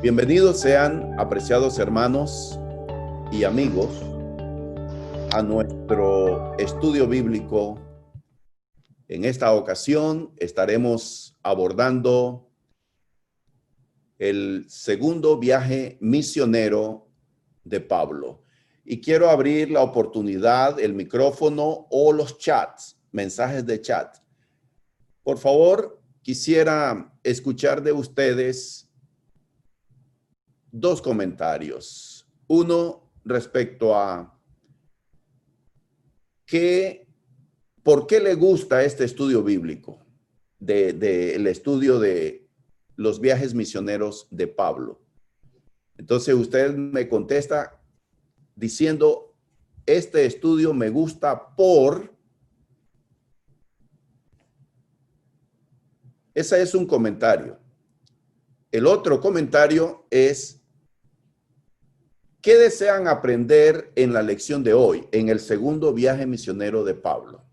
Bienvenidos sean, apreciados hermanos y amigos, a nuestro estudio bíblico. En esta ocasión estaremos abordando el segundo viaje misionero de Pablo. Y quiero abrir la oportunidad, el micrófono o los chats, mensajes de chat. Por favor, quisiera escuchar de ustedes dos comentarios. Uno respecto a por qué le gusta este estudio bíblico, el estudio de los viajes misioneros de Pablo. Entonces usted me contesta diciendo, este estudio me gusta por... Ese es un comentario. El otro comentario es, ¿qué desean aprender en la lección de hoy, en el segundo viaje misionero de Pablo?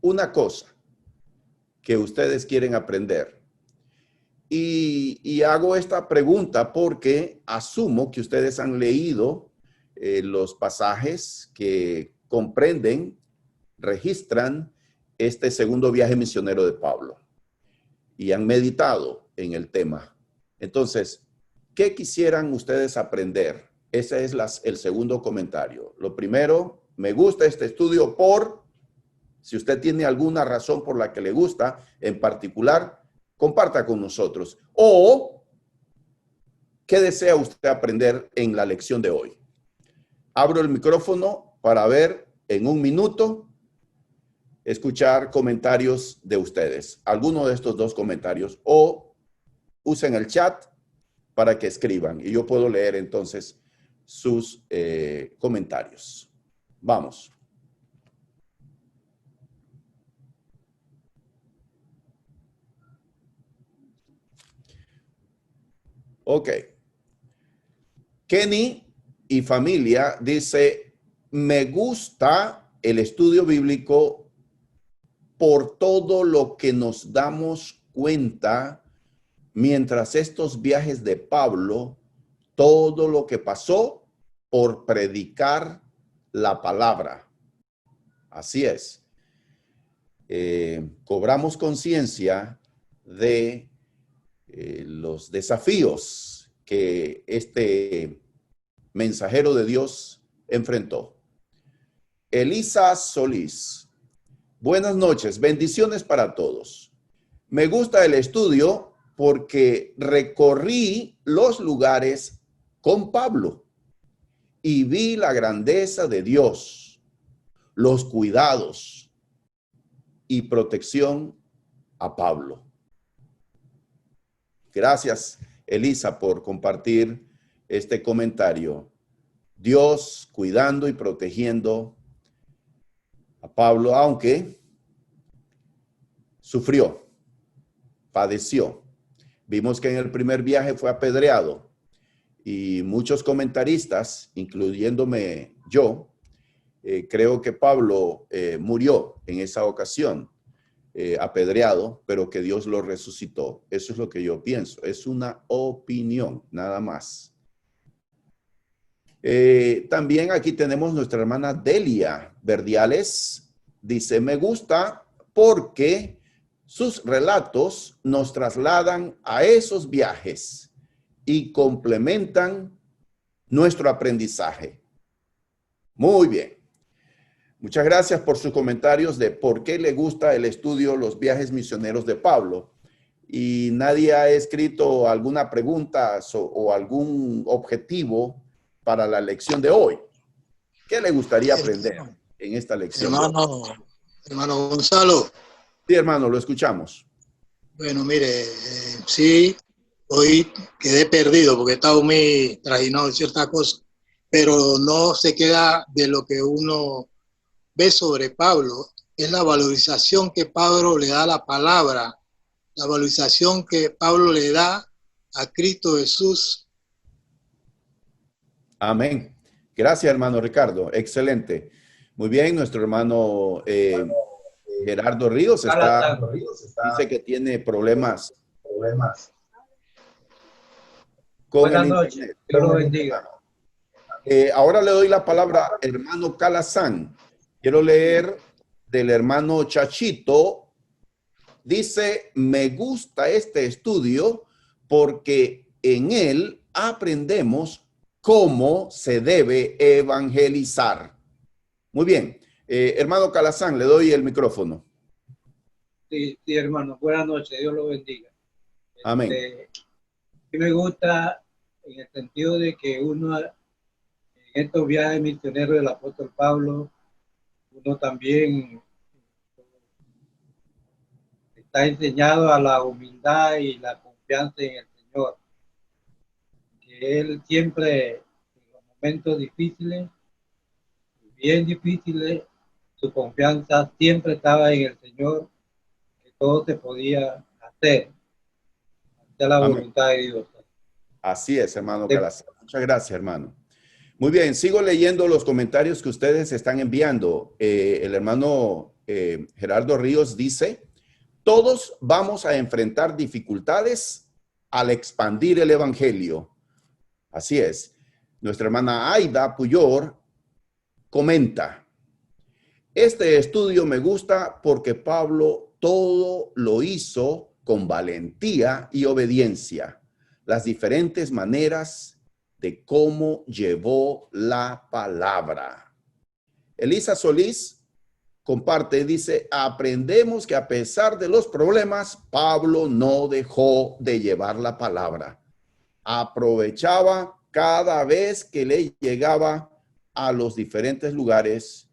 Una cosa que ustedes quieren aprender. Y hago esta pregunta porque asumo que ustedes han leído los pasajes que comprenden, registran este segundo viaje misionero de Pablo y han meditado en el tema. Entonces, ¿qué quisieran ustedes aprender? Ese es el segundo comentario. Lo primero, me gusta este estudio por, si usted tiene alguna razón por la que le gusta en particular, comparta con nosotros. O, ¿qué desea usted aprender en la lección de hoy? Abro el micrófono para ver en un minuto, escuchar comentarios de ustedes. Alguno de estos dos comentarios. O usen el chat para que escriban y yo puedo leer entonces sus comentarios. Vamos. Ok. Kenny y familia dice, me gusta el estudio bíblico por todo lo que nos damos cuenta mientras estos viajes de Pablo, todo lo que pasó por predicar la palabra. Así es. Cobramos conciencia de los desafíos que este mensajero de Dios enfrentó. Elisa Solís. Buenas noches, bendiciones para todos. Me gusta el estudio porque recorrí los lugares con Pablo y vi la grandeza de Dios, los cuidados y protección a Pablo. Gracias, Elisa, por compartir este comentario. Dios cuidando y protegiendo a Pablo, aunque sufrió, padeció. Vimos que en el primer viaje fue apedreado y muchos comentaristas, incluyéndome yo, creo que Pablo murió en esa ocasión, apedreado, pero que Dios lo resucitó. Eso es lo que yo pienso. Es una opinión, nada más. También aquí tenemos nuestra hermana Delia Verdiales. Dice, me gusta porque sus relatos nos trasladan a esos viajes y complementan nuestro aprendizaje. Muy bien. Muchas gracias por sus comentarios de por qué le gusta el estudio Los viajes misioneros de Pablo. Y nadie ha escrito alguna pregunta o algún objetivo para la lección de hoy. ¿Qué le gustaría aprender en esta lección? Hermano Gonzalo. Sí, hermano, lo escuchamos. Bueno, mire, sí, hoy quedé perdido porque he estado muy trajinado en ciertas cosas, pero no se queda de lo que uno ve sobre Pablo. Es la valorización que Pablo le da a la palabra, la valorización que Pablo le da a Cristo Jesús. Amén. Gracias, hermano Ricardo. Excelente. Muy bien, nuestro hermano Gerardo Ríos dice que tiene problemas con Buenas el noches, internet. Dios lo bendiga. Ahora le doy la palabra al hermano Calazán. Quiero leer del hermano Chachito. Dice, me gusta este estudio porque en él aprendemos cómo se debe evangelizar. Muy bien. Hermano Calazán, le doy el micrófono. Sí, sí, hermano, buenas noches, Dios lo bendiga. Amén. Sí me gusta en el sentido de que uno, en estos viajes misioneros del apóstol Pablo, uno también está enseñado a la humildad y la confianza en el Señor. Que Él siempre, en los momentos difíciles, bien difíciles, su confianza siempre estaba en el Señor, que todo se podía hacer de la Amén. voluntad de Dios. Así es, hermano Calazán. Muchas gracias, hermano. Muy bien, sigo leyendo los comentarios que ustedes están enviando. El hermano Gerardo Ríos dice, todos vamos a enfrentar dificultades al expandir el evangelio. Así es. Nuestra hermana Aida Puyor comenta, este estudio me gusta porque Pablo todo lo hizo con valentía y obediencia. Las diferentes maneras de cómo llevó la palabra. Elisa Solís comparte, dice, aprendemos que a pesar de los problemas, Pablo no dejó de llevar la palabra. Aprovechaba cada vez que le llegaba a los diferentes lugares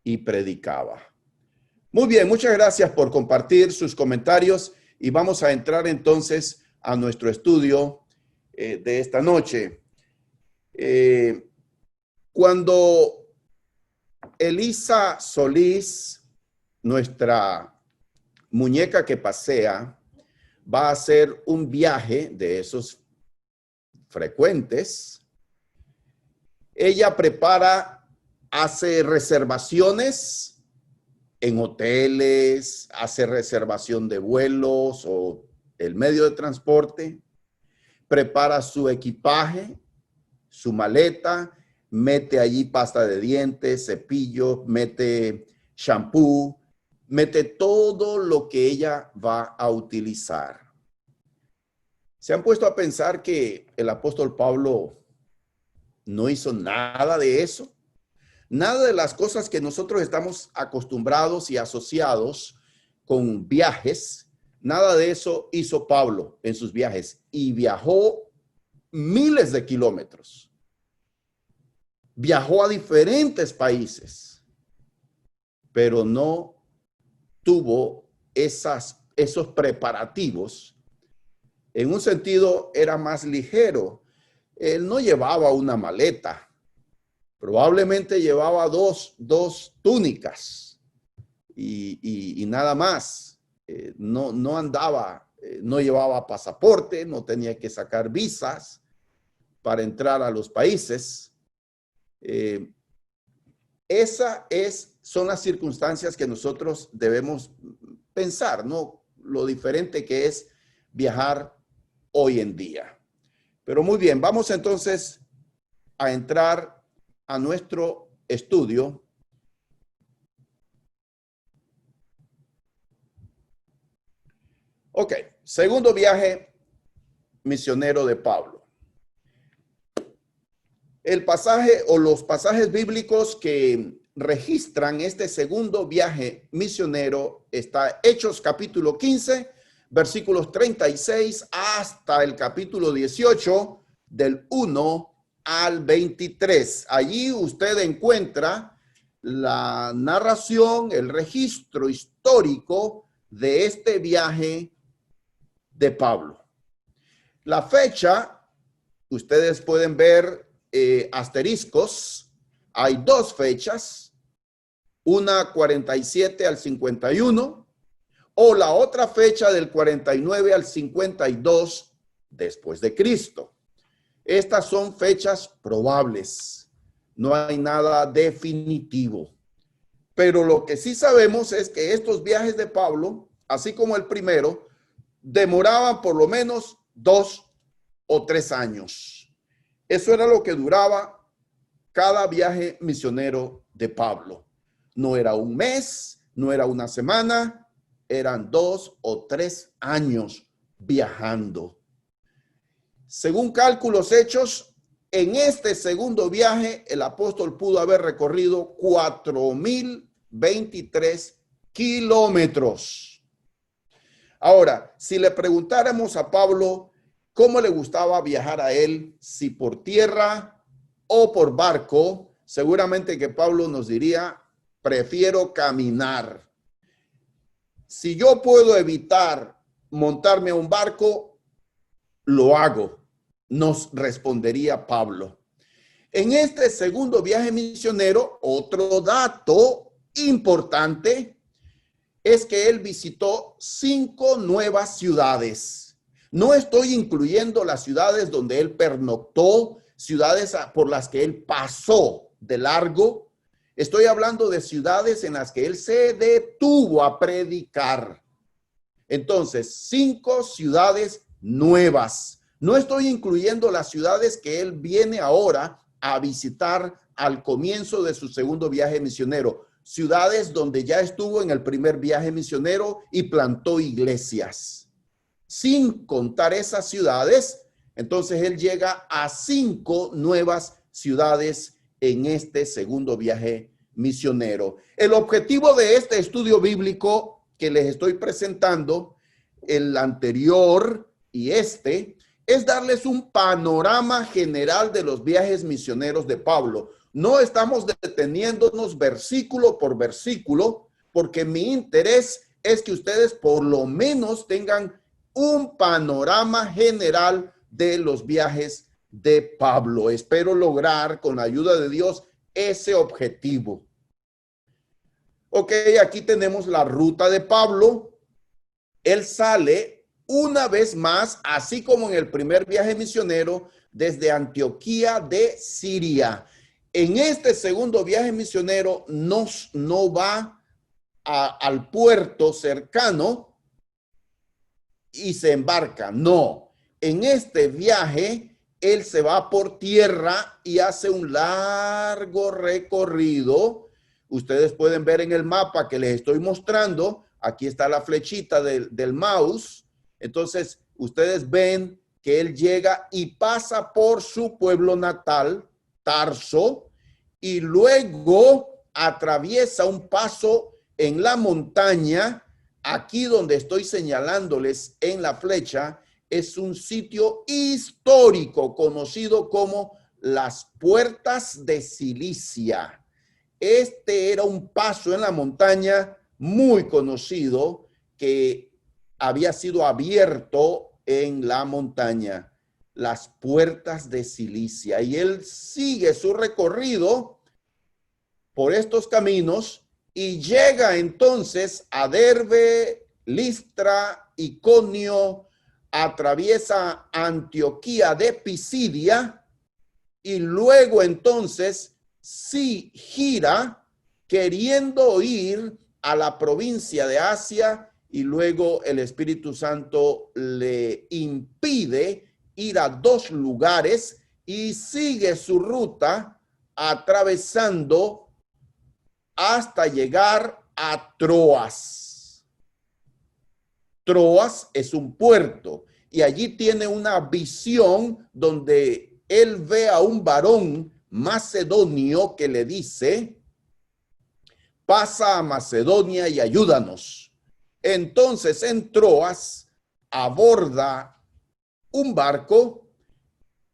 y predicaba. Muy bien, muchas gracias por compartir sus comentarios y vamos a entrar entonces a nuestro estudio de esta noche. Cuando Elisa Solís, nuestra muñeca que pasea, va a hacer un viaje de esos frecuentes, ella hace reservaciones en hoteles, hace reservación de vuelos o el medio de transporte, prepara su equipaje, su maleta, mete allí pasta de dientes, cepillo, mete shampoo, mete todo lo que ella va a utilizar. ¿Se han puesto a pensar que el apóstol Pablo no hizo nada de eso? Nada de las cosas que nosotros estamos acostumbrados y asociados con viajes, nada de eso hizo Pablo en sus viajes y viajó miles de kilómetros. Viajó a diferentes países, pero no tuvo esos preparativos. En un sentido, era más ligero. Él no llevaba una maleta. Probablemente llevaba dos túnicas y nada más. No andaba, no llevaba pasaporte, no tenía que sacar visas para entrar a los países. Son las circunstancias que nosotros debemos pensar, ¿no? Lo diferente que es viajar hoy en día. Pero muy bien, vamos entonces a entrar a nuestro estudio. Ok, segundo viaje misionero de Pablo. El pasaje o los pasajes bíblicos que registran este segundo viaje misionero está Hechos capítulo 15, versículos 36 hasta el capítulo 18, del 1 al 23. Allí usted encuentra la narración, el registro histórico de este viaje de Pablo. La fecha, ustedes pueden ver asteriscos. Hay dos fechas, una 47 al 51 o la otra fecha del 49 al 52 después de Cristo. Estas son fechas probables. No hay nada definitivo. Pero lo que sí sabemos es que estos viajes de Pablo, así como el primero, demoraban por lo menos 2 o 3 años. Eso era lo que duraba cada viaje misionero de Pablo. No era un mes, no era una semana, eran 2 o 3 años viajando. Según cálculos hechos, en este segundo viaje, el apóstol pudo haber recorrido 4,023 kilómetros. Ahora, si le preguntáramos a Pablo cómo le gustaba viajar a él, si por tierra o por barco, seguramente que Pablo nos diría, prefiero caminar. Si yo puedo evitar montarme a un barco, lo hago, nos respondería Pablo. En este segundo viaje misionero, otro dato importante es que él visitó 5 nuevas ciudades. No estoy incluyendo las ciudades donde él pernoctó, ciudades por las que él pasó de largo. Estoy hablando de ciudades en las que él se detuvo a predicar. Entonces, 5 ciudades nuevas. No estoy incluyendo las ciudades que él viene ahora a visitar al comienzo de su segundo viaje misionero. Ciudades donde ya estuvo en el primer viaje misionero y plantó iglesias. Sin contar esas ciudades, entonces él llega a 5 nuevas ciudades en este segundo viaje misionero. El objetivo de este estudio bíblico que les estoy presentando, el anterior y este, es darles un panorama general de los viajes misioneros de Pablo. No estamos deteniéndonos versículo por versículo, porque mi interés es que ustedes por lo menos tengan un panorama general de los viajes de Pablo. Espero lograr con la ayuda de Dios ese objetivo. Ok, aquí tenemos la ruta de Pablo. Él sale una vez más, así como en el primer viaje misionero, desde Antioquía de Siria. En este segundo viaje misionero no va al puerto cercano y se embarca. No, en este viaje él se va por tierra y hace un largo recorrido. Ustedes pueden ver en el mapa que les estoy mostrando. Aquí está la flechita del mouse. Entonces, ustedes ven que él llega y pasa por su pueblo natal, Tarso, y luego atraviesa un paso en la montaña. Aquí donde estoy señalándoles en la flecha es un sitio histórico conocido como las Puertas de Cilicia. Este era un paso en la montaña muy conocido que había sido abierto en la montaña, las Puertas de Cilicia. Y él sigue su recorrido por estos caminos y llega entonces a Derbe, Listra, Iconio, atraviesa Antioquía de Pisidia y luego entonces sí gira queriendo ir a la provincia de Asia y luego el Espíritu Santo le impide ir a 2 lugares y sigue su ruta atravesando hasta llegar a Troas. Troas es un puerto y allí tiene una visión donde él ve a un varón macedonio que le dice: pasa a Macedonia y ayúdanos. Entonces en Troas aborda un barco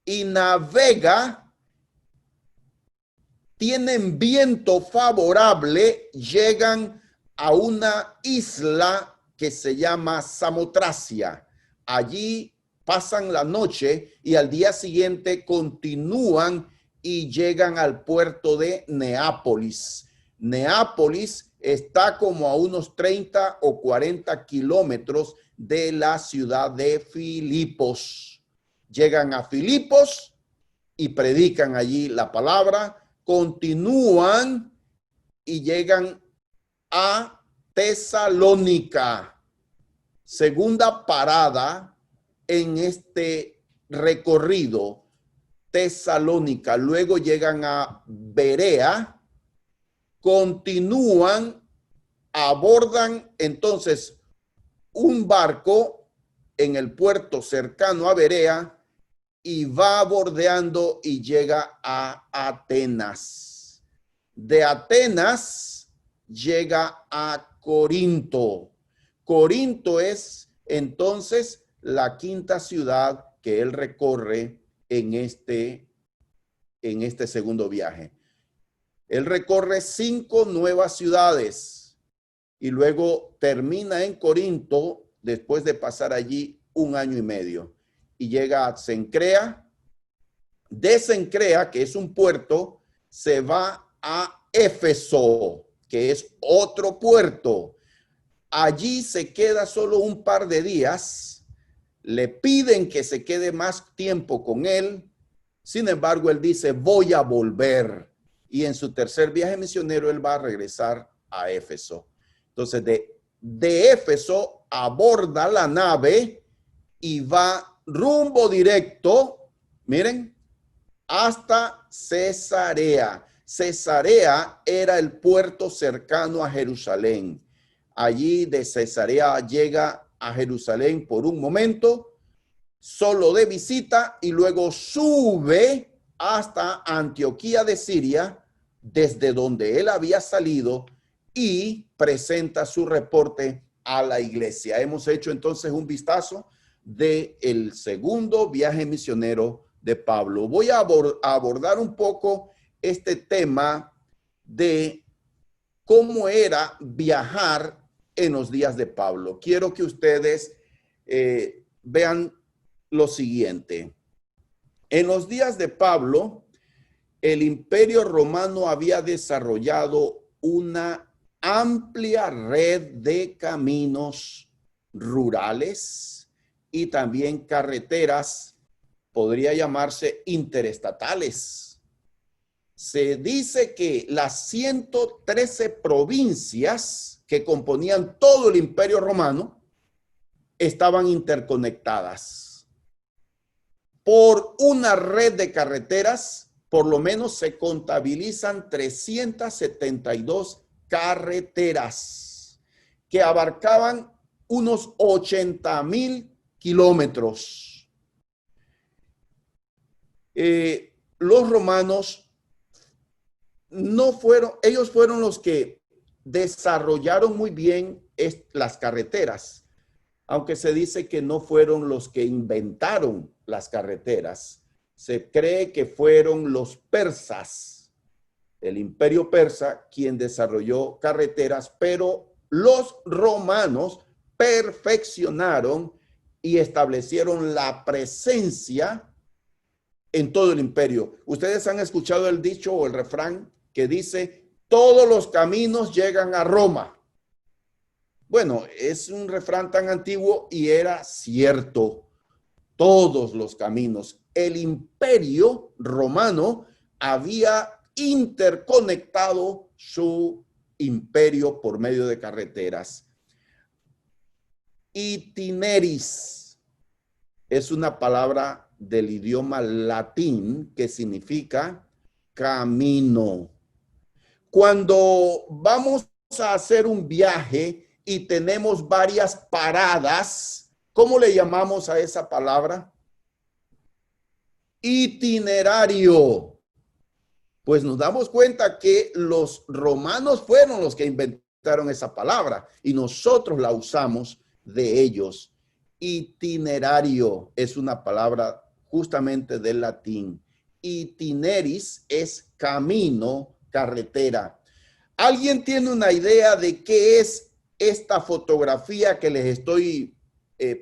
y navega. Tienen viento favorable, llegan a una isla que se llama Samotracia. Allí pasan la noche y al día siguiente continúan y llegan al puerto de Neápolis. Neápolis está como a unos 30 o 40 kilómetros de la ciudad de Filipos. Llegan a Filipos y predican allí la palabra. Continúan y llegan a Tesalónica, segunda parada en este recorrido Tesalónica, luego llegan a Berea, continúan, abordan entonces un barco en el puerto cercano a Berea y va bordeando y llega a Atenas. De Atenas llega a Corinto. Corinto es entonces la quinta ciudad que él recorre en este segundo viaje. Él recorre 5 nuevas ciudades y luego termina en Corinto después de pasar allí 1 año y medio y llega a Cencrea. De Cencrea, que es un puerto, se va a Éfeso, que es otro puerto. Allí se queda solo un par de días. Le piden que se quede más tiempo con él. Sin embargo, él dice, voy a volver. Y en su tercer viaje misionero, él va a regresar a Éfeso. Entonces, de Éfeso aborda la nave y va rumbo directo, miren, hasta Cesarea. Cesarea era el puerto cercano a Jerusalén. Allí de Cesarea llega a Jerusalén por un momento, solo de visita, y luego sube hasta Antioquía de Siria, desde donde él había salido, y presenta su reporte a la iglesia. Hemos hecho entonces un vistazo del segundo viaje misionero de Pablo. Voy a abordar un poco este tema de cómo era viajar en los días de Pablo. Quiero que ustedes vean lo siguiente. En los días de Pablo, el Imperio Romano había desarrollado una amplia red de caminos rurales y también carreteras, podría llamarse interestatales. Se dice que las 113 provincias que componían todo el Imperio Romano estaban interconectadas por una red de carreteras. Por lo menos se contabilizan 372 carreteras que abarcaban unos 80,000 kilómetros. Los romanos ellos fueron los que desarrollaron muy bien las carreteras, aunque se dice que no fueron los que inventaron las carreteras. Se cree que fueron los persas, el imperio persa, quien desarrolló carreteras, pero los romanos perfeccionaron y establecieron la presencia en todo el imperio. Ustedes han escuchado el dicho o el refrán que dice, todos los caminos llegan a Roma. Bueno, es un refrán tan antiguo y era cierto. Todos los caminos. El imperio romano había interconectado su imperio por medio de carreteras. Itineris es una palabra del idioma latín que significa camino. Cuando vamos a hacer un viaje y tenemos varias paradas, ¿cómo le llamamos a esa palabra? Itinerario. Pues nos damos cuenta que los romanos fueron los que inventaron esa palabra y nosotros la usamos de ellos. Itinerario es una palabra justamente del latín. Itineris es camino, carretera. ¿Alguien tiene una idea de qué es esta fotografía que les estoy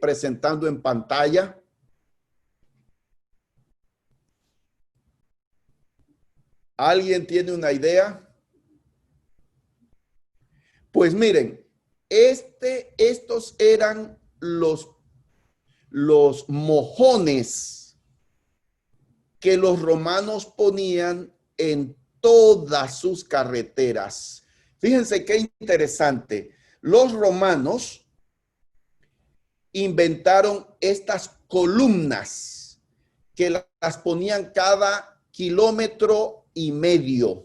presentando en pantalla? ¿Alguien tiene una idea? Pues miren, estos eran los mojones que los romanos ponían en todas sus carreteras. Fíjense qué interesante. Los romanos inventaron estas columnas que las ponían cada 1,5 kilómetros.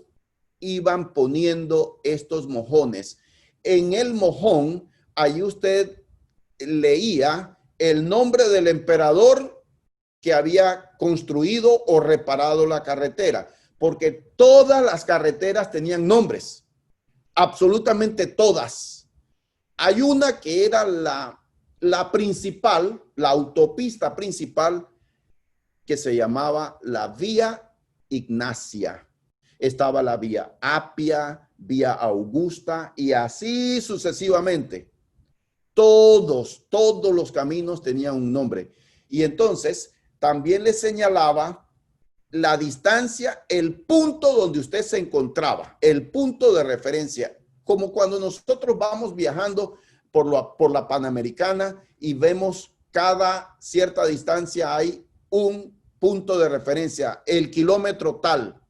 Iban poniendo estos mojones. En el mojón, ahí usted leía el nombre del emperador que había construido o reparado la carretera, porque todas las carreteras tenían nombres, absolutamente todas. Hay una que era la principal, la autopista principal, que se llamaba la Vía Ignacia. Estaba la Vía Apia, Vía Augusta y así sucesivamente. Todos los caminos tenían un nombre. Y entonces también le señalaba la distancia, el punto donde usted se encontraba, el punto de referencia, como cuando nosotros vamos viajando por la Panamericana y vemos cada cierta distancia hay un punto de referencia, el kilómetro tal,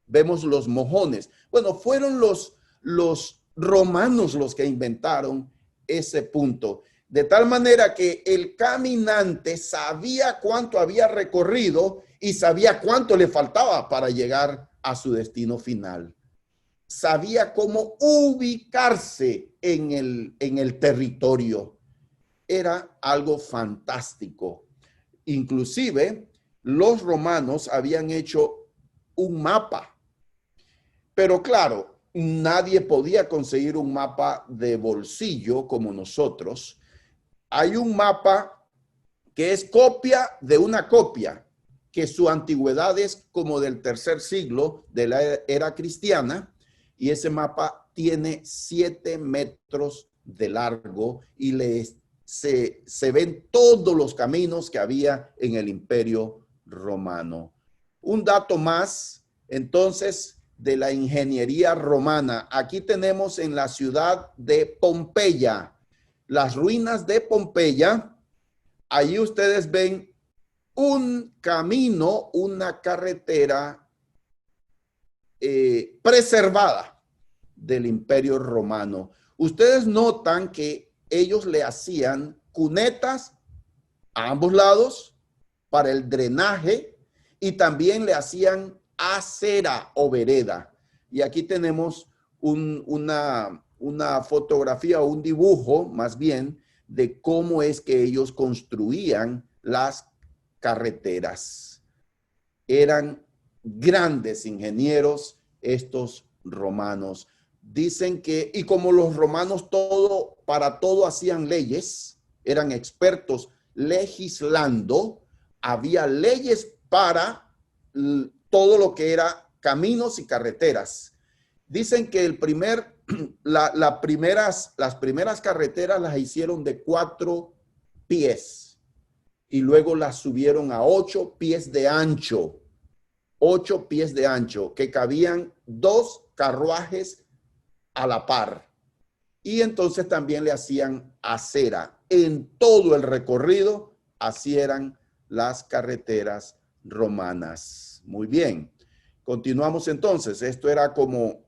vemos los mojones. Bueno, fueron los romanos los que inventaron ese punto, de tal manera que el caminante sabía cuánto había recorrido y sabía cuánto le faltaba para llegar a su destino final. Sabía cómo ubicarse en el territorio. Era algo fantástico. Inclusive, los romanos habían hecho un mapa. Pero claro, nadie podía conseguir un mapa de bolsillo como nosotros. Hay un mapa que es copia de una copia, que su antigüedad es como del 3er siglo de la era cristiana, y ese mapa tiene 7 metros de largo y se ven todos los caminos que había en el Imperio Romano. Un dato más, entonces, de la ingeniería romana. Aquí tenemos en la ciudad de Pompeya, las ruinas de Pompeya. Allí ustedes ven un camino, una carretera preservada del Imperio Romano. Ustedes notan que ellos le hacían cunetas a ambos lados para el drenaje y también le hacían acera o vereda. Y aquí tenemos una fotografía o un dibujo más bien de cómo es que ellos construían las carreteras. Eran grandes ingenieros estos romanos. Dicen que, y como los romanos para todo hacían leyes, eran expertos legislando, había leyes para todo lo que era caminos y carreteras. Dicen que las primeras carreteras las hicieron de 4 pies y luego las subieron a 8 pies de ancho. 8 pies de ancho, que cabían 2 carruajes a la par. Y entonces también le hacían acera en todo el recorrido. Así eran las carreteras romanas. Muy bien. Continuamos entonces. Esto era como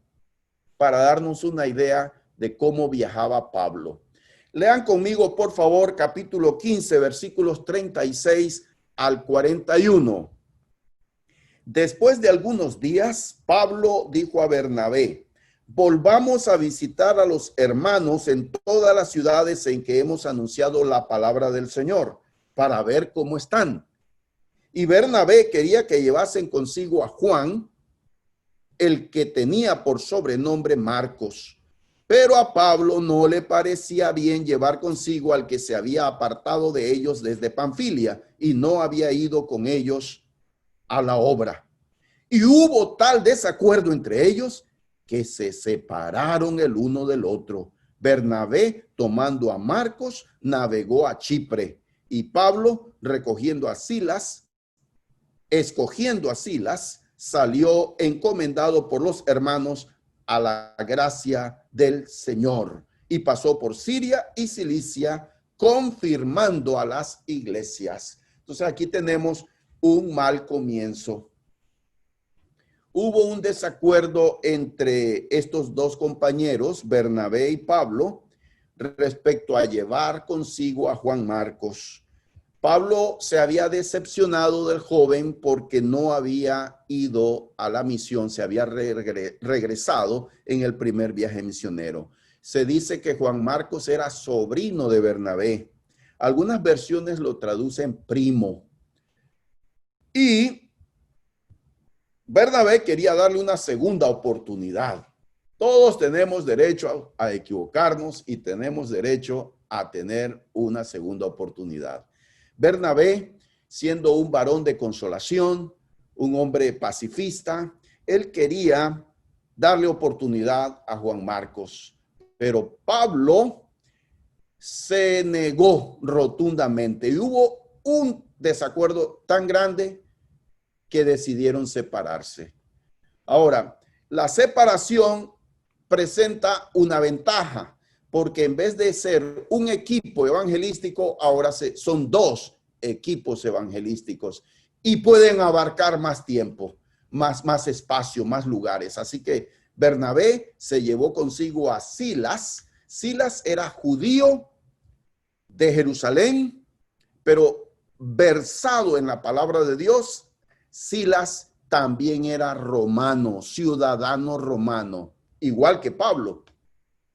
para darnos una idea de cómo viajaba Pablo. Lean conmigo, por favor, capítulo 15, versículos 36 al 41. Después de algunos días, Pablo dijo a Bernabé: volvamos a visitar a los hermanos en todas las ciudades en que hemos anunciado la palabra del Señor, para ver cómo están. Y Bernabé quería que llevasen consigo a Juan, el que tenía por sobrenombre Marcos. Pero a Pablo no le parecía bien llevar consigo al que se había apartado de ellos desde Panfilia y no había ido con ellos a la obra. Y hubo tal desacuerdo entre ellos que se separaron el uno del otro. Bernabé, tomando a Marcos, navegó a Chipre, y Pablo, escogiendo a Silas, salió encomendado por los hermanos a la gracia del Señor, y pasó por Siria y Cilicia, confirmando a las iglesias. Entonces aquí tenemos un mal comienzo. Hubo un desacuerdo entre estos dos compañeros, Bernabé y Pablo, respecto a llevar consigo a Juan Marcos. Pablo se había decepcionado del joven porque no había ido a la misión, se había regresado en el primer viaje misionero. Se dice que Juan Marcos era sobrino de Bernabé. Algunas versiones lo traducen primo. Y Bernabé quería darle una segunda oportunidad. Todos tenemos derecho a equivocarnos y tenemos derecho a tener una segunda oportunidad. Bernabé, siendo un varón de consolación, un hombre pacifista, él quería darle oportunidad a Juan Marcos, pero Pablo se negó rotundamente y hubo un desacuerdo tan grande que decidieron separarse. Ahora, la separación presenta una ventaja, porque en vez de ser un equipo evangelístico, ahora son dos equipos evangelísticos y pueden abarcar más tiempo, más espacio, más lugares. Así que Bernabé se llevó consigo a Silas. Silas era judío de Jerusalén, pero versado en la palabra de Dios. Silas también era romano, ciudadano romano, igual que Pablo.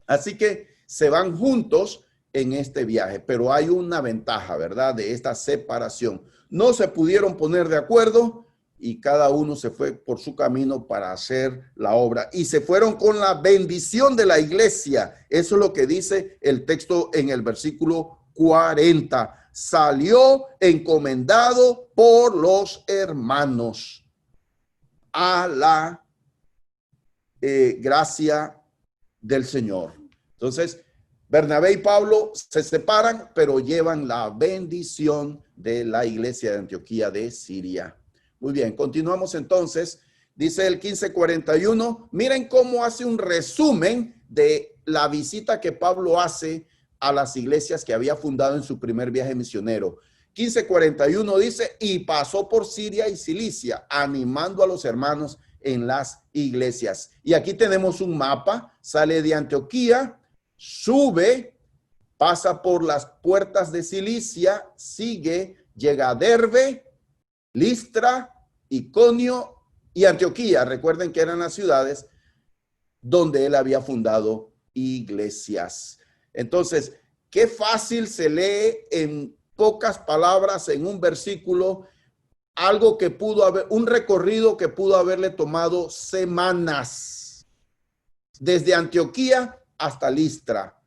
Así que se van juntos en este viaje, pero hay una ventaja, ¿verdad? De esta separación. No se pudieron poner de acuerdo y cada uno se fue por su camino para hacer la obra. Y se fueron con la bendición de la iglesia. Eso es lo que dice el texto en el versículo 40. Salió encomendado por los hermanos a la gracia del Señor. Entonces, Bernabé y Pablo se separan, pero llevan la bendición de la iglesia de Antioquía de Siria. Muy bien, continuamos entonces. Dice el 15:41, miren cómo hace un resumen de la visita que Pablo hace a las iglesias que había fundado en su primer viaje misionero. 15:41 dice, y pasó por Siria y Cilicia, animando a los hermanos en las iglesias. Y aquí tenemos un mapa, sale de Antioquía, sube, pasa por las puertas de Cilicia, sigue, llega a Derbe, Listra, Iconio y Antioquía. Recuerden que eran las ciudades donde él había fundado iglesias. Entonces, qué fácil se lee en pocas palabras, en un versículo, algo que pudo haber, un recorrido que pudo haberle tomado semanas, desde Antioquía hasta Listra,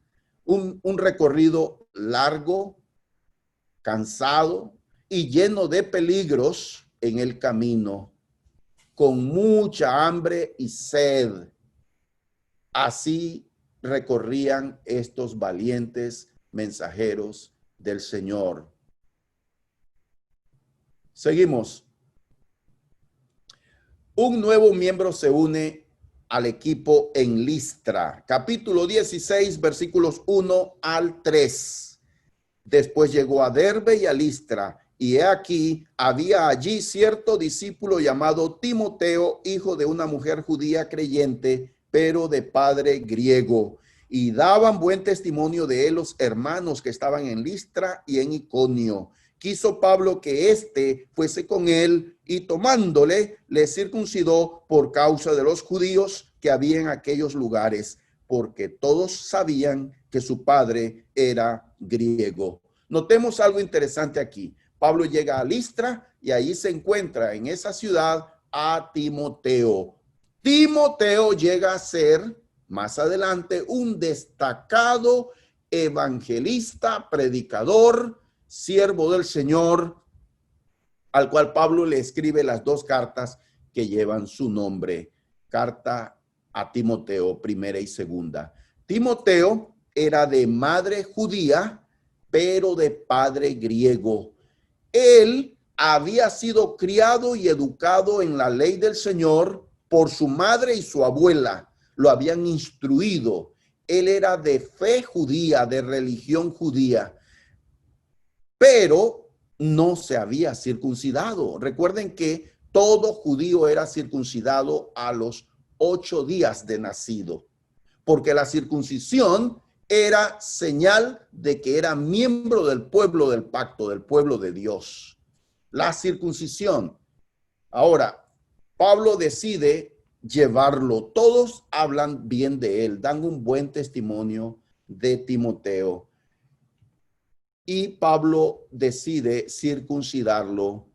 un recorrido largo, cansado y lleno de peligros en el camino, con mucha hambre y sed. Así recorrían estos valientes mensajeros del Señor. Seguimos. Un nuevo miembro se une al equipo en Listra. Capítulo 16, versículos 1 al 3. Después llegó a Derbe y a Listra, y he aquí, había allí cierto discípulo llamado Timoteo, hijo de una mujer judía creyente, pero de padre griego. Y daban buen testimonio de él los hermanos que estaban en Listra y en Iconio. Quiso Pablo que éste fuese con él y tomándole, le circuncidó por causa de los judíos que había en aquellos lugares, porque todos sabían que su padre era griego. Notemos algo interesante aquí. Pablo llega a Listra y ahí se encuentra en esa ciudad a Timoteo. Timoteo llega a ser más adelante un destacado evangelista, predicador, siervo del Señor, al cual Pablo le escribe las dos cartas que llevan su nombre. Carta a Timoteo, primera y segunda. Timoteo era de madre judía, pero de padre griego. Él había sido criado y educado en la ley del Señor por su madre y su abuela. Lo habían instruido. Él era de fe judía, de religión judía, pero no se había circuncidado. Recuerden que todo judío era circuncidado a los 8 días de nacido, porque la circuncisión era señal de que era miembro del pueblo del pacto, del pueblo de Dios. La circuncisión. Ahora, Pablo decide llevarlo. Todos hablan bien de él, dan un buen testimonio de Timoteo. Y Pablo decide circuncidarlo.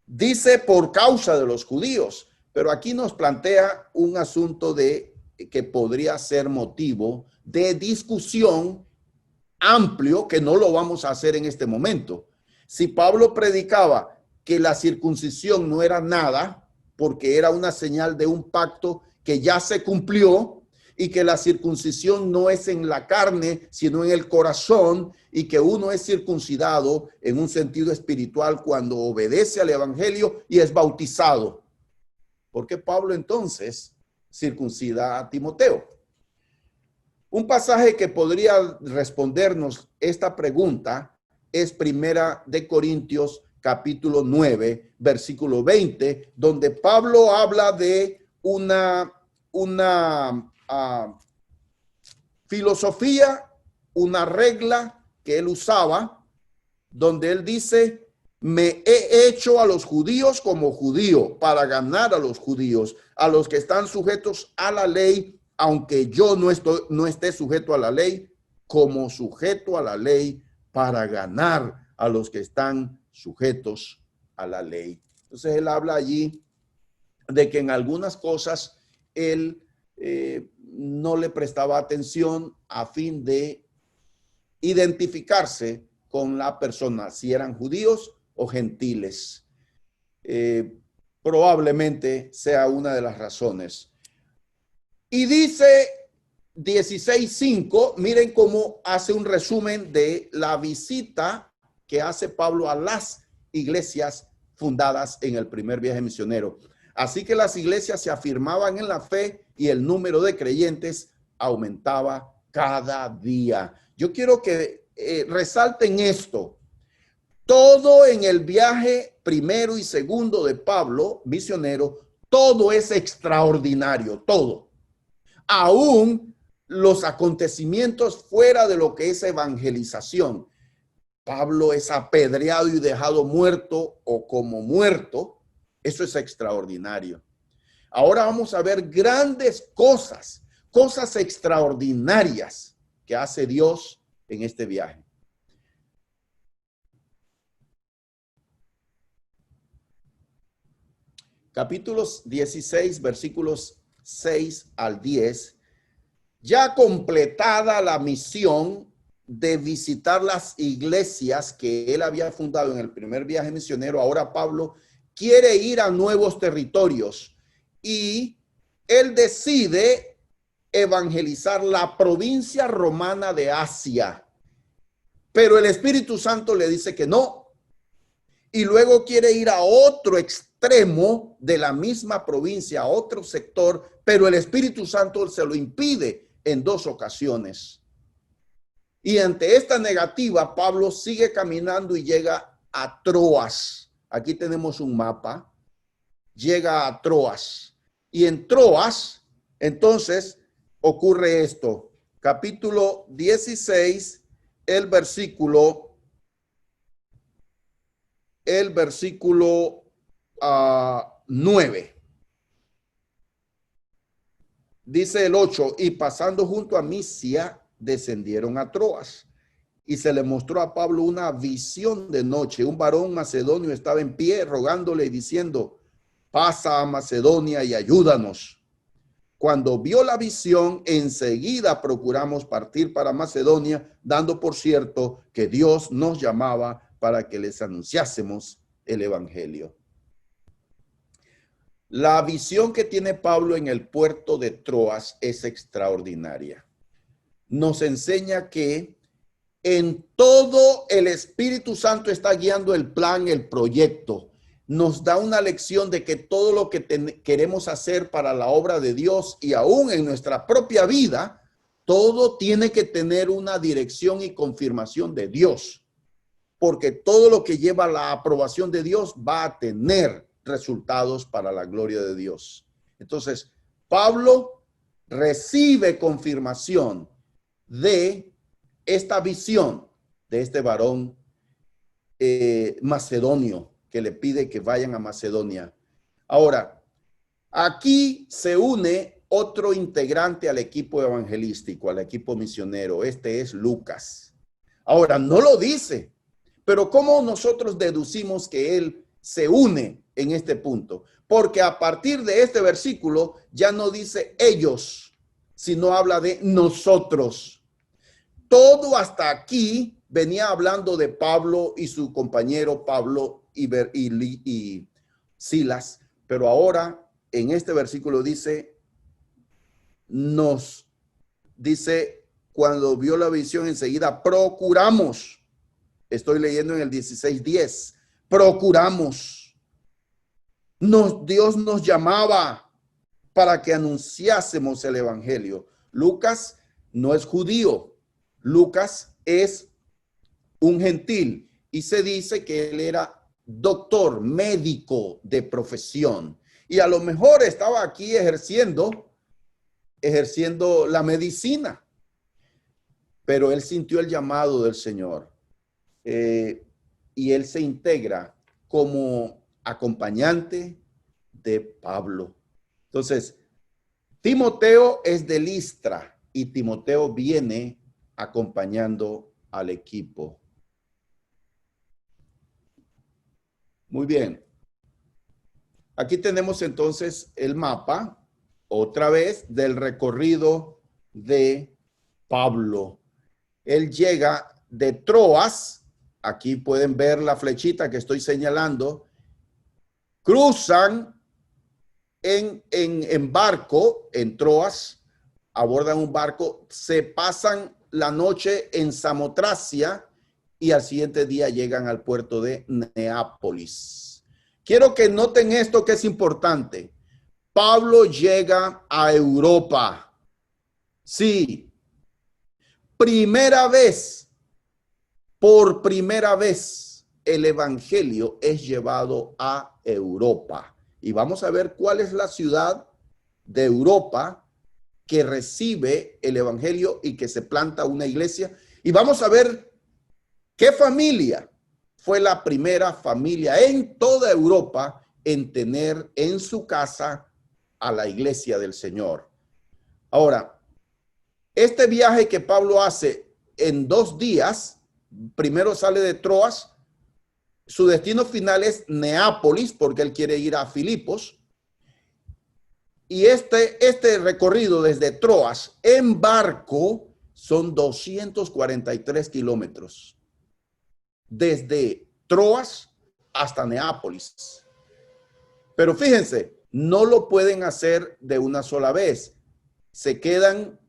Dice por causa de los judíos, pero aquí nos plantea un asunto de que podría ser motivo de discusión amplio, que no lo vamos a hacer en este momento. Si Pablo predicaba que la circuncisión no era nada, porque era una señal de un pacto que ya se cumplió, y que la circuncisión no es en la carne, sino en el corazón, y que uno es circuncidado en un sentido espiritual cuando obedece al evangelio y es bautizado. ¿Por qué Pablo entonces circuncida a Timoteo? Un pasaje que podría respondernos esta pregunta es Primera de Corintios capítulo 9, versículo 20, donde Pablo habla de una filosofía, una regla que él usaba, donde él dice: me he hecho a los judíos como judío para ganar a los judíos, a los que están sujetos a la ley, aunque yo no esté sujeto a la ley, como sujeto a la ley para ganar a los que están sujetos a la ley. Entonces él habla allí de que en algunas cosas él no le prestaba atención a fin de identificarse con la persona, si eran judíos o gentiles. Probablemente sea una de las razones. Y dice 16:5, miren cómo hace un resumen de la visita que hace Pablo a las iglesias fundadas en el primer viaje misionero. Así que las iglesias se afirmaban en la fe y el número de creyentes aumentaba cada día. Yo quiero que resalten esto. Todo en el viaje primero y segundo de Pablo, misionero, todo es extraordinario, todo. Aún los acontecimientos fuera de lo que es evangelización. Pablo es apedreado y dejado muerto o como muerto. Eso es extraordinario. Ahora vamos a ver grandes cosas, cosas extraordinarias que hace Dios en este viaje. Capítulos 16, versículos 6 al 10. Ya completada la misión de visitar las iglesias que él había fundado en el primer viaje misionero, ahora Pablo quiere ir a nuevos territorios y él decide evangelizar la provincia romana de Asia. Pero el Espíritu Santo le dice que no. Y luego quiere ir a otro extremo de la misma provincia, a otro sector, pero el Espíritu Santo se lo impide en 2 ocasiones. Y ante esta negativa, Pablo sigue caminando y llega a Troas. Aquí tenemos un mapa. Llega a Troas. Y en Troas, entonces, ocurre esto. Capítulo 16, el versículo 9. Dice el 8, y pasando junto a Misia, descendieron a Troas. Y se le mostró a Pablo una visión de noche. Un varón macedonio estaba en pie rogándole y diciendo: pasa a Macedonia y ayúdanos. Cuando vio la visión, enseguida procuramos partir para Macedonia, dando por cierto que Dios nos llamaba para que les anunciásemos el evangelio. La visión que tiene Pablo en el puerto de Troas es extraordinaria. Nos enseña que en todo el Espíritu Santo está guiando el plan, el proyecto. Nos da una lección de que todo lo que queremos hacer para la obra de Dios y aún en nuestra propia vida, todo tiene que tener una dirección y confirmación de Dios. Porque todo lo que lleva a la aprobación de Dios va a tener resultados para la gloria de Dios. Entonces, Pablo recibe confirmación de esta visión de este varón macedonio que le pide que vayan a Macedonia. Ahora, aquí se une otro integrante al equipo evangelístico, al equipo misionero. Este es Lucas. Ahora, no lo dice, pero ¿cómo nosotros deducimos que él se une en este punto? Porque a partir de este versículo ya no dice ellos, sino habla de nosotros. Todo hasta aquí venía hablando de Pablo y su compañero Pablo y Silas, pero ahora en este versículo dice, cuando vio la visión enseguida, procuramos. Estoy leyendo en el 16:10. Procuramos. Dios nos llamaba para que anunciásemos el evangelio. Lucas no es judío. Lucas es un gentil y se dice que él era doctor, médico de profesión. Y a lo mejor estaba aquí ejerciendo la medicina. Pero él sintió el llamado del Señor. Y él se integra como acompañante de Pablo. Entonces, Timoteo es de Listra y Timoteo viene acompañando al equipo. Muy bien. Aquí tenemos entonces el mapa, otra vez, del recorrido de Pablo. Él llega de Troas, aquí pueden ver la flechita que estoy señalando, cruzan en barco, en Troas, abordan un barco, se pasan la noche en Samotracia y al siguiente día llegan al puerto de Neápolis. Quiero que noten esto que es importante. Pablo llega a Europa. Sí. Por primera vez, el evangelio es llevado a Europa. Y vamos a ver cuál es la ciudad de Europa que recibe el evangelio y que se planta una iglesia. Y vamos a ver qué familia fue la primera familia en toda Europa en tener en su casa a la iglesia del Señor. Ahora, este viaje que Pablo hace en 2 días, primero sale de Troas, su destino final es Neápolis, porque él quiere ir a Filipos. Y este recorrido desde Troas en barco son 243 kilómetros. Desde Troas hasta Neápolis. Pero fíjense, no lo pueden hacer de una sola vez. Se quedan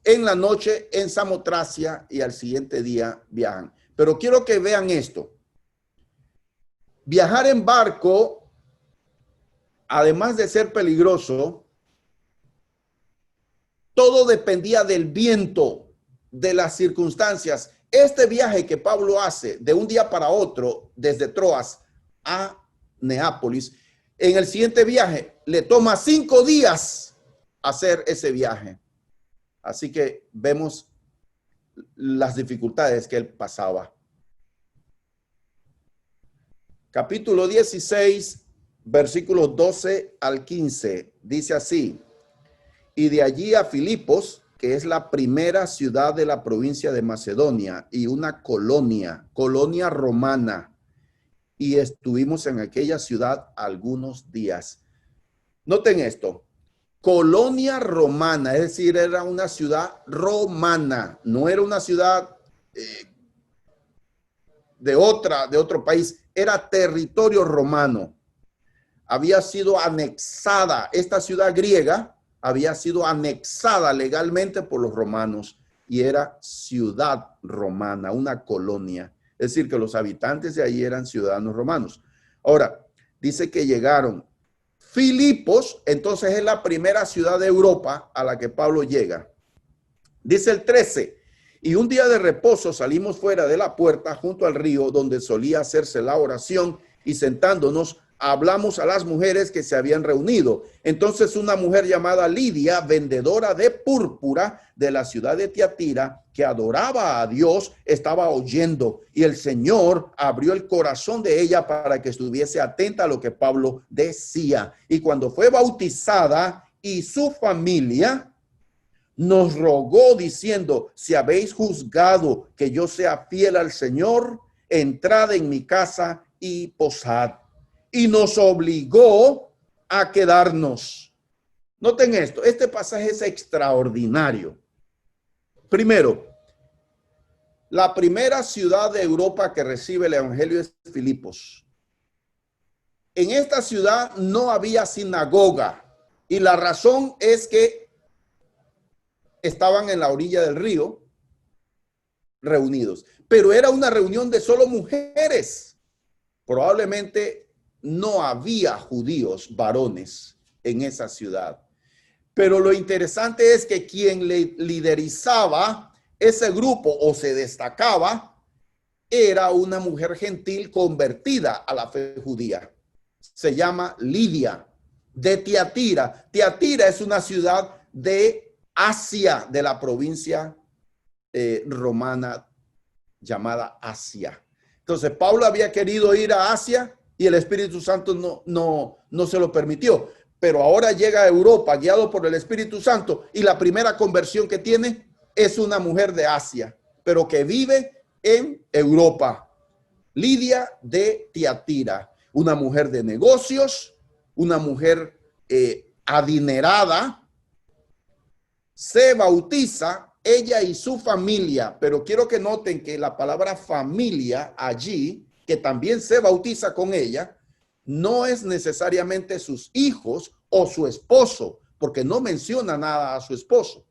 en la noche en Samotracia y al siguiente día viajan. Pero quiero que vean esto. Viajar en barco, además de ser peligroso, todo dependía del viento, de las circunstancias. Este viaje que Pablo hace de un día para otro desde Troas a Neápolis, en el siguiente viaje le toma 5 días hacer ese viaje. Así que vemos las dificultades que él pasaba. Capítulo 16, versículos 12 al 15, dice así: y de allí a Filipos, que es la primera ciudad de la provincia de Macedonia y una colonia romana, y estuvimos en aquella ciudad algunos días. Noten esto, colonia romana, es decir, era una ciudad romana, no era una ciudad de otro país, era territorio romano. Había sido anexada, esta ciudad griega había sido anexada legalmente por los romanos y era ciudad romana, una colonia. Es decir, que los habitantes de allí eran ciudadanos romanos. Ahora, dice que llegaron Filipos, entonces es la primera ciudad de Europa a la que Pablo llega. Dice el 13, y un día de reposo salimos fuera de la puerta junto al río donde solía hacerse la oración y sentándonos hablamos a las mujeres que se habían reunido. Entonces una mujer llamada Lidia, vendedora de púrpura de la ciudad de Tiatira, que adoraba a Dios, estaba oyendo, y el Señor abrió el corazón de ella para que estuviese atenta a lo que Pablo decía. Y cuando fue bautizada y su familia, nos rogó diciendo: si habéis juzgado que yo sea fiel al Señor, entrad en mi casa y posad. Y nos obligó a quedarnos. Noten esto, este pasaje es extraordinario. Primero, la primera ciudad de Europa que recibe el evangelio es Filipos. En esta ciudad no había sinagoga, y la razón es que estaban en la orilla del río reunidos, pero era una reunión de solo mujeres. Probablemente no había judíos varones en esa ciudad. Pero lo interesante es que quien liderizaba ese grupo o se destacaba era una mujer gentil convertida a la fe judía. Se llama Lidia, de Tiatira. Tiatira es una ciudad de Asia, de la provincia romana llamada Asia. Entonces Pablo había querido ir a Asia y el Espíritu Santo no se lo permitió. Pero ahora llega a Europa guiado por el Espíritu Santo, y la primera conversión que tiene es una mujer de Asia, pero que vive en Europa. Lidia de Tiatira, una mujer de negocios, una mujer adinerada, se bautiza ella y su familia, pero quiero que noten que la palabra familia allí, que también se bautiza con ella, no es necesariamente sus hijos o su esposo, porque no menciona nada a su esposo.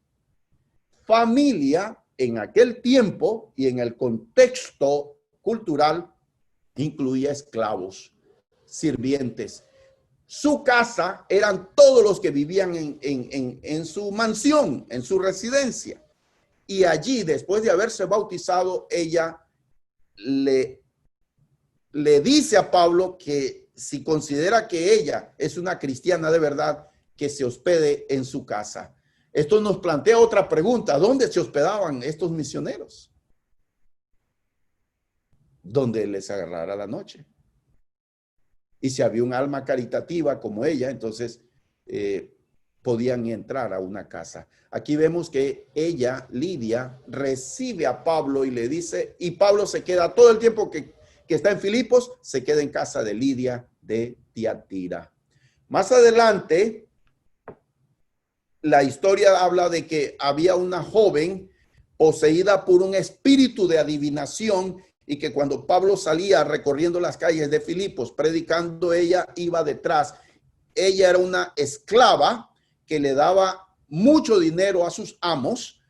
Familia en aquel tiempo y en el contexto cultural incluía esclavos, sirvientes. Su casa eran todos los que vivían en su mansión, en su residencia. Y allí, después de haberse bautizado, ella le dice a Pablo que si considera que ella es una cristiana de verdad, que se hospede en su casa. Esto nos plantea otra pregunta: ¿dónde se hospedaban estos misioneros? Donde les agarrara la noche. Y si había un alma caritativa como ella, entonces podían entrar a una casa. Aquí vemos que ella, Lidia, recibe a Pablo y le dice, y Pablo se queda todo el tiempo que está en Filipos, se queda en casa de Lidia de Tiatira. Más adelante, la historia habla de que había una joven poseída por un espíritu de adivinación, y que cuando Pablo salía recorriendo las calles de Filipos predicando, ella iba detrás. Ella era una esclava que le daba mucho dinero a sus amos,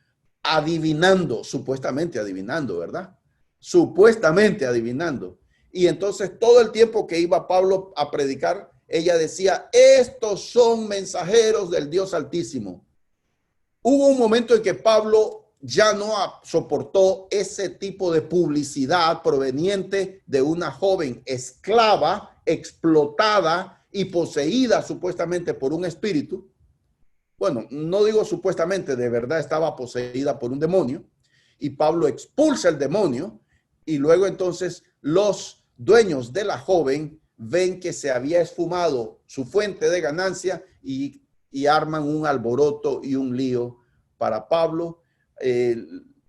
adivinando, supuestamente adivinando, ¿verdad? Supuestamente adivinando. Y entonces todo el tiempo que iba Pablo a predicar, ella decía: estos son mensajeros del Dios Altísimo. Hubo un momento en que Pablo ya no soportó ese tipo de publicidad proveniente de una joven esclava, explotada y poseída supuestamente por un espíritu. Bueno, no digo supuestamente, de verdad estaba poseída por un demonio, y Pablo expulsa el demonio, y luego entonces los dueños de la joven ven que se había esfumado su fuente de ganancia y arman un alboroto y un lío para Pablo.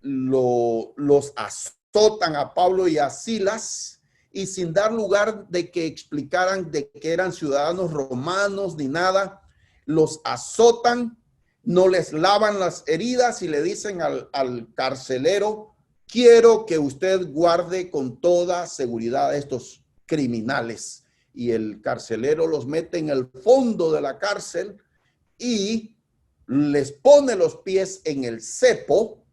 Los azotan a Pablo y a Silas, y sin dar lugar de que explicaran de que eran ciudadanos romanos ni nada, los azotan, no les lavan las heridas y le dicen al carcelero: quiero que usted guarde con toda seguridad a estos criminales. Y el carcelero los mete en el fondo de la cárcel y les pone los pies en el cepo.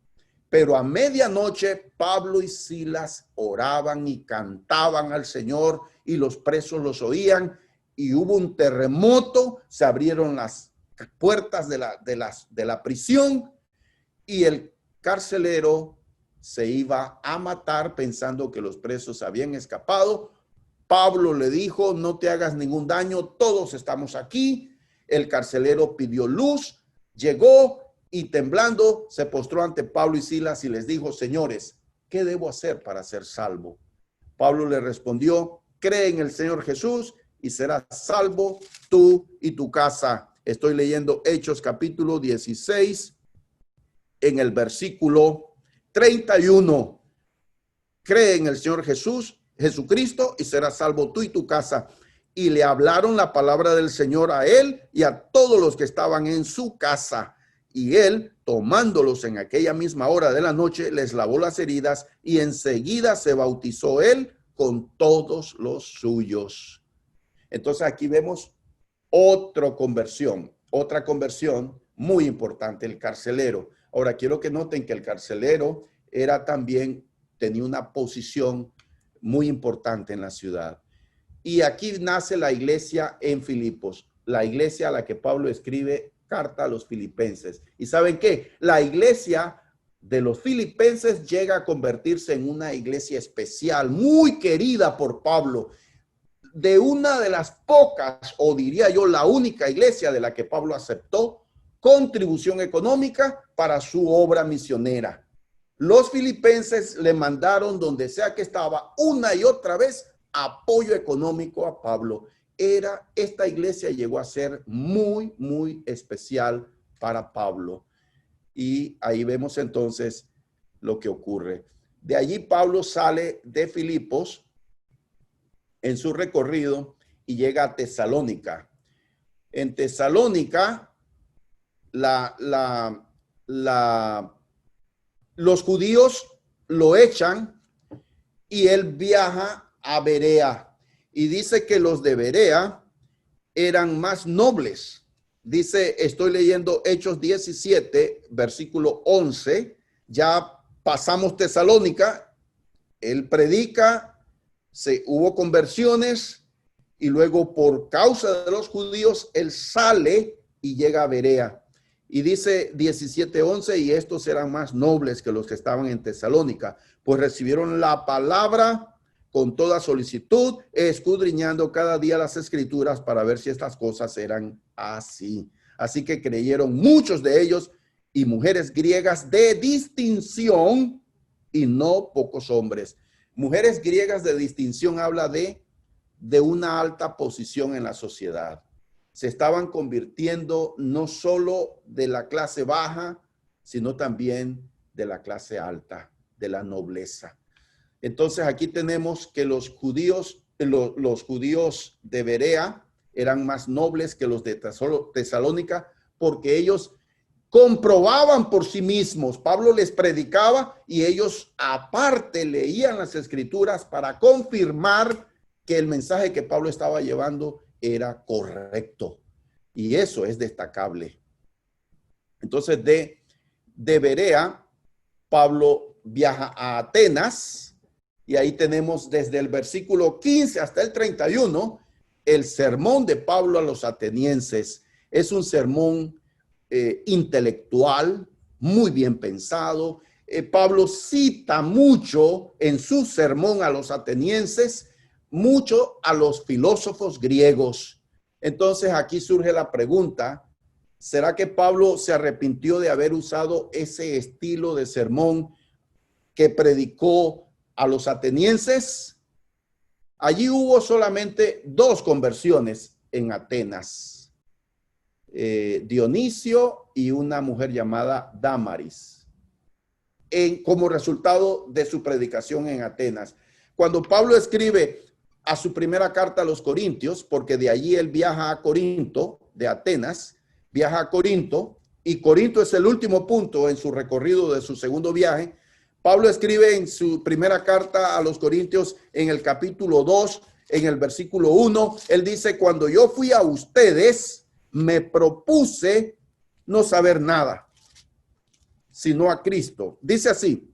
Pero a medianoche Pablo y Silas oraban y cantaban al Señor, y los presos los oían, y hubo un terremoto, se abrieron las puertas de la prisión, y el carcelero se iba a matar pensando que los presos habían escapado. Pablo le dijo, no te hagas ningún daño, todos estamos aquí. El carcelero pidió luz, llegó y temblando se postró ante Pablo y Silas y les dijo, señores, ¿qué debo hacer para ser salvo? Pablo le respondió, cree en el Señor Jesús y serás salvo tú y tu casa. Estoy leyendo Hechos capítulo 16 en el versículo 31. Cree en el Señor Jesucristo y serás salvo tú y tu casa. Y le hablaron la palabra del Señor a él y a todos los que estaban en su casa. Y él, tomándolos en aquella misma hora de la noche, les lavó las heridas y enseguida se bautizó él con todos los suyos. Entonces aquí vemos otra conversión muy importante, el carcelero. Ahora quiero que noten que el carcelero tenía una posición muy importante en la ciudad. Y aquí nace la iglesia en Filipos, la iglesia a la que Pablo escribe carta a los filipenses. ¿Y saben qué? La iglesia de los filipenses llega a convertirse en una iglesia especial, muy querida por Pablo, de una de las pocas, o diría yo, la única iglesia de la que Pablo aceptó contribución económica para su obra misionera. Los filipenses le mandaron donde sea que estaba una y otra vez apoyo económico a Pablo. Esta iglesia llegó a ser muy, muy especial para Pablo. Y ahí vemos entonces lo que ocurre. De allí Pablo sale de Filipos en su recorrido y llega a Tesalónica. En Tesalónica, los judíos lo echan y él viaja a Berea. Y dice que los de Berea eran más nobles. Dice, estoy leyendo Hechos 17, versículo 11. Ya pasamos Tesalónica. Él predica, hubo conversiones y luego por causa de los judíos, él sale y llega a Berea. Y dice 17:11, y estos eran más nobles que los que estaban en Tesalónica, pues recibieron la palabra con toda solicitud, escudriñando cada día las escrituras para ver si estas cosas eran así. Así que creyeron muchos de ellos y mujeres griegas de distinción y no pocos hombres. Mujeres griegas de distinción habla de una alta posición en la sociedad. Se estaban convirtiendo no solo de la clase baja, sino también de la clase alta, de la nobleza. Entonces aquí tenemos que los judíos de Berea eran más nobles que los de Tesalónica, porque ellos comprobaban por sí mismos. Pablo les predicaba y ellos aparte leían las escrituras para confirmar que el mensaje que Pablo estaba llevando era correcto. Y eso es destacable. Entonces de Berea, Pablo viaja a Atenas. Y ahí tenemos desde el versículo 15 hasta el 31, el sermón de Pablo a los atenienses. Es un sermón intelectual, muy bien pensado. Pablo cita mucho en su sermón a los atenienses, mucho a los filósofos griegos. Entonces aquí surge la pregunta, ¿será que Pablo se arrepintió de haber usado ese estilo de sermón que predicó a los atenienses? Allí hubo solamente 2 conversiones en Atenas. Dionisio y una mujer llamada Dámaris, como resultado de su predicación en Atenas. Cuando Pablo escribe a su primera carta a los Corintios, porque de allí él viaja a Corinto, de Atenas, viaja a Corinto, y Corinto es el último punto en su recorrido de su segundo viaje. Pablo escribe en su primera carta a los Corintios en el capítulo 2, en el versículo 1, él dice, cuando yo fui a ustedes, me propuse no saber nada, sino a Cristo. Dice así,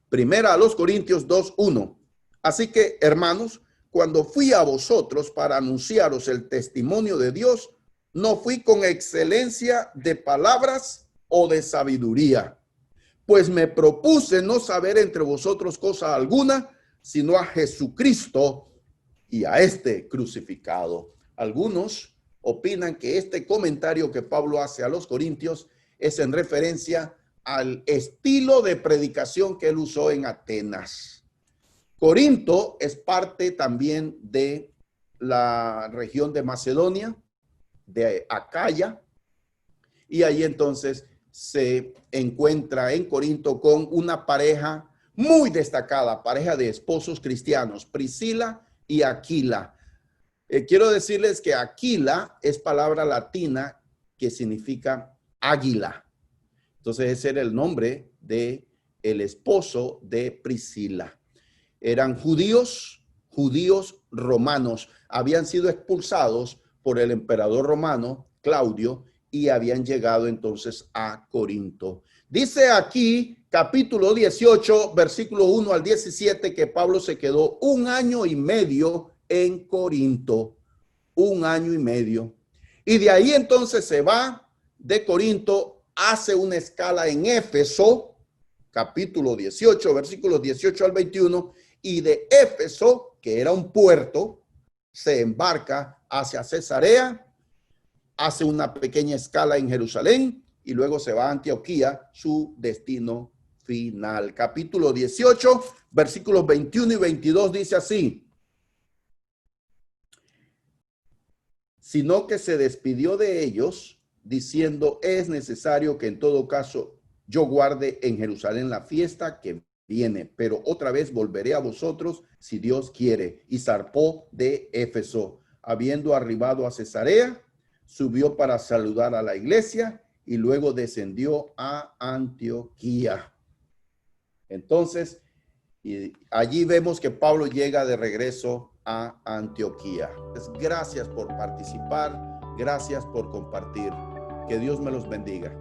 primera a los Corintios 2:1. Así que, hermanos, cuando fui a vosotros para anunciaros el testimonio de Dios, no fui con excelencia de palabras o de sabiduría, pues me propuse no saber entre vosotros cosa alguna, sino a Jesucristo y a este crucificado. Algunos opinan que este comentario que Pablo hace a los corintios es en referencia al estilo de predicación que él usó en Atenas. Corinto es parte también de la región de Macedonia, de Acaya, y ahí entonces se encuentra en Corinto con una pareja muy destacada, pareja de esposos cristianos, Priscila y Aquila. Quiero decirles que Aquila es palabra latina que significa águila. Entonces ese era el nombre de el esposo de Priscila. Eran judíos romanos. Habían sido expulsados por el emperador romano, Claudio, y habían llegado entonces a Corinto. Dice aquí, capítulo 18, versículo 1 al 17, que Pablo se quedó 1 año y medio en Corinto. 1 año y medio. Y de ahí entonces se va de Corinto, hace una escala en Éfeso, capítulo 18, versículos 18 al 21, y de Éfeso, que era un puerto, se embarca hacia Cesarea, hace una pequeña escala en Jerusalén y luego se va a Antioquía, su destino final. Capítulo 18, versículos 21 y 22 dice así: sino que se despidió de ellos diciendo, es necesario que en todo caso yo guarde en Jerusalén la fiesta que viene, pero otra vez volveré a vosotros si Dios quiere. Y zarpó de Éfeso. Habiendo arribado a Cesarea, subió para saludar a la iglesia y luego descendió a Antioquía. Entonces, y allí vemos que Pablo llega de regreso a Antioquía. Gracias por participar, gracias por compartir. Que Dios me los bendiga.